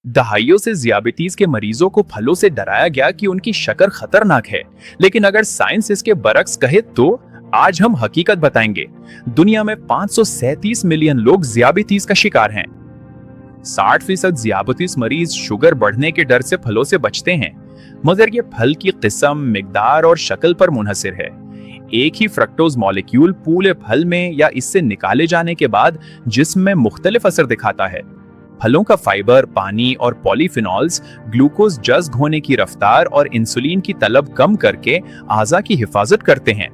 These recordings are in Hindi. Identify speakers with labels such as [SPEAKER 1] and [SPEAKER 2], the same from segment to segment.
[SPEAKER 1] दहाइयों से ज़ियाबितीज के मरीजों को फलों से डराया गया कि उनकी शक्कर खतरनाक है, लेकिन अगर साइंस इसके बरक्स कहे तो आज हम हकीकत बताएंगे। दुनिया में 537 मिलियन लोग ज़ियाबितीज का शिकार हैं। 60% ज़ियाबितीज मरीज शुगर बढ़ने के डर से फलों से बचते हैं, मगर ये फल की किस्म, मिकदार और शक्ल पर मुनहसिर है। एक ही फ्रक्टोज मॉलिक्यूल पूरे फल में या इससे निकाले जाने के बाद जिस्म में मुख्तलिफ असर दिखाता है। फलों का फाइबर, पानी और पॉलीफिनॉल्स ग्लूकोज जज्ब होने की रफ्तार और इंसुलिन की तलब कम करके आज़ा की हिफाजत करते हैं।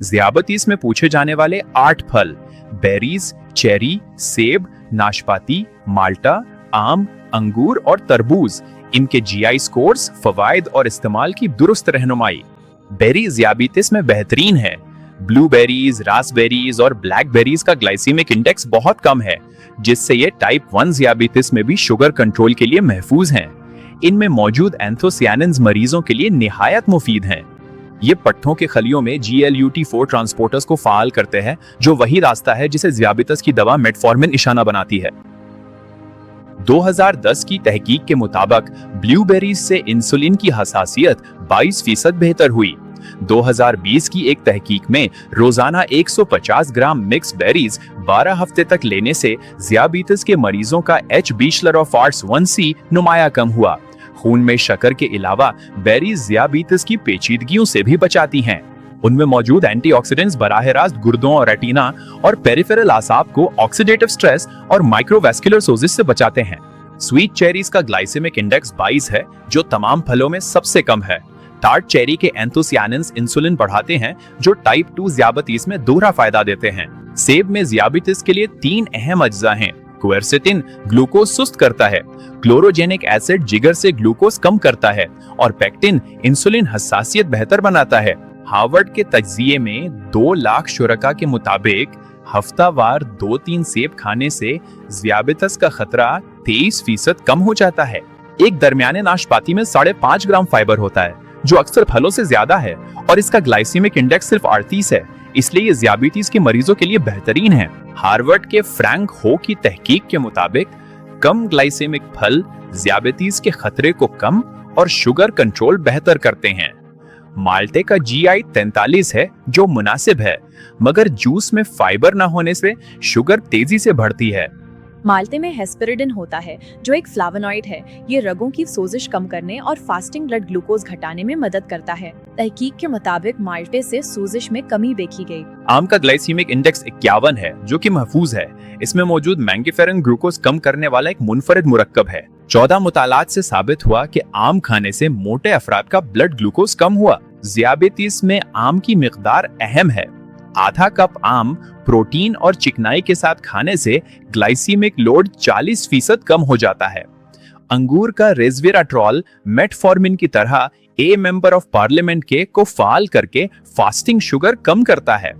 [SPEAKER 1] ज़ियाबितीज में पूछे जाने वाले 8 फल बेरीज, चेरी, सेब, नाशपाती, माल्टा, आम, अंगूर और तरबूज, इनके जीआई स्कोर्स, फवायद और इस्तेमाल की दुरुस्त रहनुमाई। बेरी ज़ियाबितीज में बेहतरीन है। ब्लूबेरीज, रास्पबेरीज और ब्लैकबेरीज का ग्लाइसीमिक इंडेक्स बहुत कम है, जिससे ये टाइप 1 ज़ियाबितीज में भी शुगर कंट्रोल के लिए महफूज हैं। इनमें मौजूद एंथोसियानिन्स मरीजों के लिए निहायत मुफीद हैं। ये पट्टों के खलियों में GLUT4 ट्रांसपोर्टर्स को फाल करते हैं, जो वही रास्ता है जिसे ज़ियाबितीज की दवा मेटफॉर्मिन निशाना बनाती है। 2010 की तहकीक के मुताबिक ब्लूबेरीज से इंसुलिन की हसासियत 22% बेहतर हुई। 2020 की एक तहकीक में रोजाना 150 ग्राम मिक्स बेरीज 12 हफ्ते तक लेने से ज़ियाबितीज के मरीजों का H बैचलर-ऑफ-आर्ट्स 1C नुमाया कम हुआ। खून में शक्कर के अलावा बेरीज ज़ियाबितीज की पेचीदगियों से भी बचाती हैं। उनमें मौजूद एंटीऑक्सीडेंट्स बराह रास्त गुर्दों और रेटिना और पेरिफेरल आसाब को ऑक्सीडेटिव स्ट्रेस और माइक्रोवेस्कुलर सोजिस से बचाते हैं। स्वीट चेरीज का ग्लाइसेमिक इंडेक्स 22 है, जो तमाम फलों में सबसे कम है। टार्ट चेरी के एंथोसियानिन्स इंसुलिन बढ़ाते हैं, जो टाइप 2 ज़ियाबितीज में दोहरा फायदा देते हैं। सेब में ज़ियाबितीज के लिए 3 अहम अज्जा हैं। क्वेरसेटिन ग्लूकोज सुस्त करता है, क्लोरोजेनिक एसिड जिगर से ग्लूकोज कम करता है और पेक्टिन इंसुलिन हसासियत बेहतर बनाता है। हार्वर्ड के तज्जिये में 2 लाख शुरका के मुताबिक हफ्तावार 2-3 सेब खाने से ज़ियाबितीज का खतरा 23% कम हो जाता है। एक दरमियाने नाशपाती में 5.5 ग्राम फाइबर होता है, जो अक्सर फलों से ज्यादा है, और इसका ग्लाइसीमिक इंडेक्स सिर्फ 38 है, इसलिए ये ज़ियाबितीज के मरीजों के लिए बेहतरीन है। हार्वर्ड के फ्रैंक हो की तहकीक के मुताबिक कम ग्लाइसेमिक फल ज़ियाबितीज के खतरे को कम और शुगर कंट्रोल बेहतर करते हैं। माल्टे का GI 43 है, जो मुनासिब है, मगर जूस में फाइबर न होने से शुगर तेजी से बढ़ती है।
[SPEAKER 2] माल्टे में हेस्पेरिडिन होता है, जो एक फ्लावोनॉइड है। ये रगों की सोजिश कम करने और फास्टिंग ब्लड ग्लूकोज घटाने में मदद करता है। तहकीक के मुताबिक माल्टे से सोजिश में कमी देखी गई।
[SPEAKER 1] आम का ग्लाइसीमिक इंडेक्स 51 है, जो कि महफूज है। इसमें मौजूद मैंगिफेरन ग्लूकोज कम करने वाला एक मुनफरिद मुरक्कब है। 14 मुतालात से साबित हुआ कि आम खाने से मोटे अफराद का ब्लड ग्लूकोज कम हुआ। ज़ियाबितीज में आम की मिकदार अहम है। आधा कप आम प्रोटीन और चिकनाई के साथ खाने से ग्लाइसीमिक लोड 40% कम हो जाता है। अंगूर का रेस्वेराट्रॉल मेटफॉर्मिन की तरह ए मेंबर ऑफ पार्लियामेंट के को फाल करके फास्टिंग शुगर कम करता है।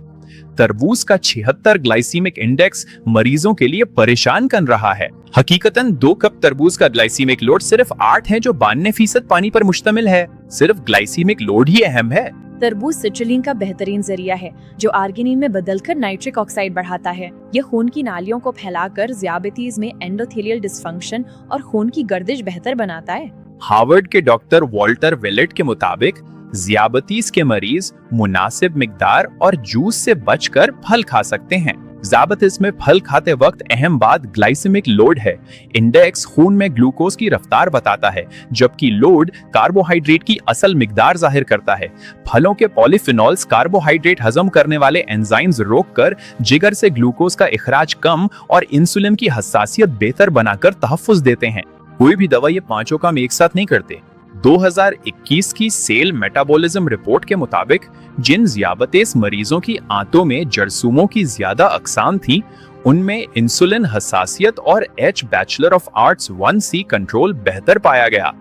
[SPEAKER 1] तरबूज का 76 ग्लाइसीमिक इंडेक्स मरीजों के लिए परेशान कर रहा है। हकीकतन 2 कप तरबूज का ग्लाइसीमिक लोड सिर्फ 8 है, जो 92% पानी पर मुश्तमिल है। सिर्फ ग्लाइसीमिक लोड ही अहम है।
[SPEAKER 2] तरबूज सिट्रुलिन का बेहतरीन जरिया है, जो आर्गिनिन में बदलकर नाइट्रिक ऑक्साइड बढ़ाता है। यह खून की नालियों को फैलाकर ज़ियाबितीज में एंडोथेलियल डिस्फंक्शन और खून की गर्दिश बेहतर बनाता है।
[SPEAKER 1] हार्वर्ड के डॉक्टर वॉल्टर वेलेट के मुताबिक ज़ियाबितीज के मरीज मुनासिब मिकदार और जूस से बचकर फल खा सकते हैं। ज़ियाबितीज में फल खाते वक्त अहम बात ग्लाइसेमिक लोड है। इंडेक्स खून में ग्लूकोज की रफ्तार बताता है, जबकि लोड कार्बोहाइड्रेट की असल मिकदार जाहिर करता है। फलों के पॉलीफिनॉल्स कार्बोहाइड्रेट हजम करने वाले एंजाइम्स रोककर जिगर से ग्लूकोज का इखराज कम और इंसुलिन की हसासियत बेहतर बनाकर तहफ्फुज़ देते हैं। कोई भी दवा ये पांचों काम एक साथ नहीं करते। 2021 की सेल मेटाबॉलिज्म रिपोर्ट के मुताबिक जिन ज़ियाबितीज मरीजों की आंतों में जरसूमों की ज्यादा अकसाम थी, उनमें इंसुलिन हसासियत और H बैचलर-ऑफ-आर्ट्स 1C कंट्रोल बेहतर पाया गया।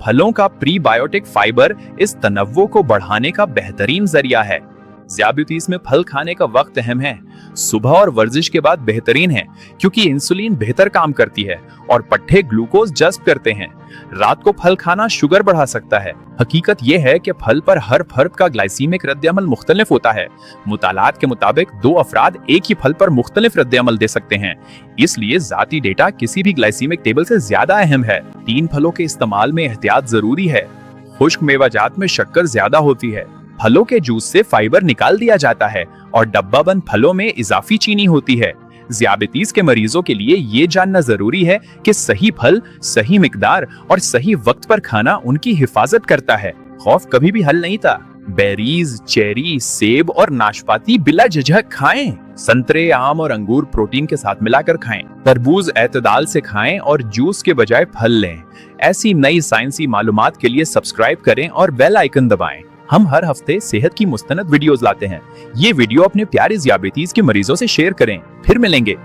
[SPEAKER 1] फलों का प्रीबायोटिक फाइबर इस तनव्वुं को बढ़ाने का बेहतरीन जरिया है। ज़ियाबितीज में फल खाने का वक्त अहम है। सुबह और वर्जिश के बाद बेहतरीन है, क्योंकि इंसुलिन बेहतर काम करती है और पट्टे ग्लूकोज जज्ब करते हैं। रात को फल खाना शुगर बढ़ा सकता है। हकीकत यह है कि फल पर हर फर्द का ग्लाइसीमिक रद्द-ए-अमल मुख्तलिफ होता है। मुतालात के मुताबिक 2 अफराद एक ही फल पर मुख्तलिफ रद्द-ए-अमल दे सकते हैं, इसलिए जाती डेटा किसी भी ग्लाइसीमिक टेबल से ज्यादा अहम है। तीन फलों के इस्तेमाल में एहतियात जरूरी है। खुश्क मेवाजात में शक्कर ज्यादा होती है। फलों के जूस से फाइबर निकाल दिया जाता है और डब्बाबंद फलों में इजाफी चीनी होती है। ज़ियाबितीज के मरीजों के लिए ये जानना जरूरी है कि सही फल, सही मिकदार और सही वक्त पर खाना उनकी हिफाजत करता है। खौफ कभी भी हल नहीं था। बेरीज, चेरी, सेब और नाशपाती बिला झिझक खाएं। संतरे, आम और अंगूर प्रोटीन के साथ मिलाकर खाएं। तरबूज एतदाल से खाएं और जूस के बजाय फल लें। ऐसी नई साइंसी मालूमात के लिए सब्सक्राइब करें और बेल आइकन दबाएं। हम हर हफ्ते सेहत की मुस्तनद वीडियोस लाते हैं। ये वीडियो अपने प्यारे ज़ियाबितीज के मरीजों से शेयर करें। फिर मिलेंगे।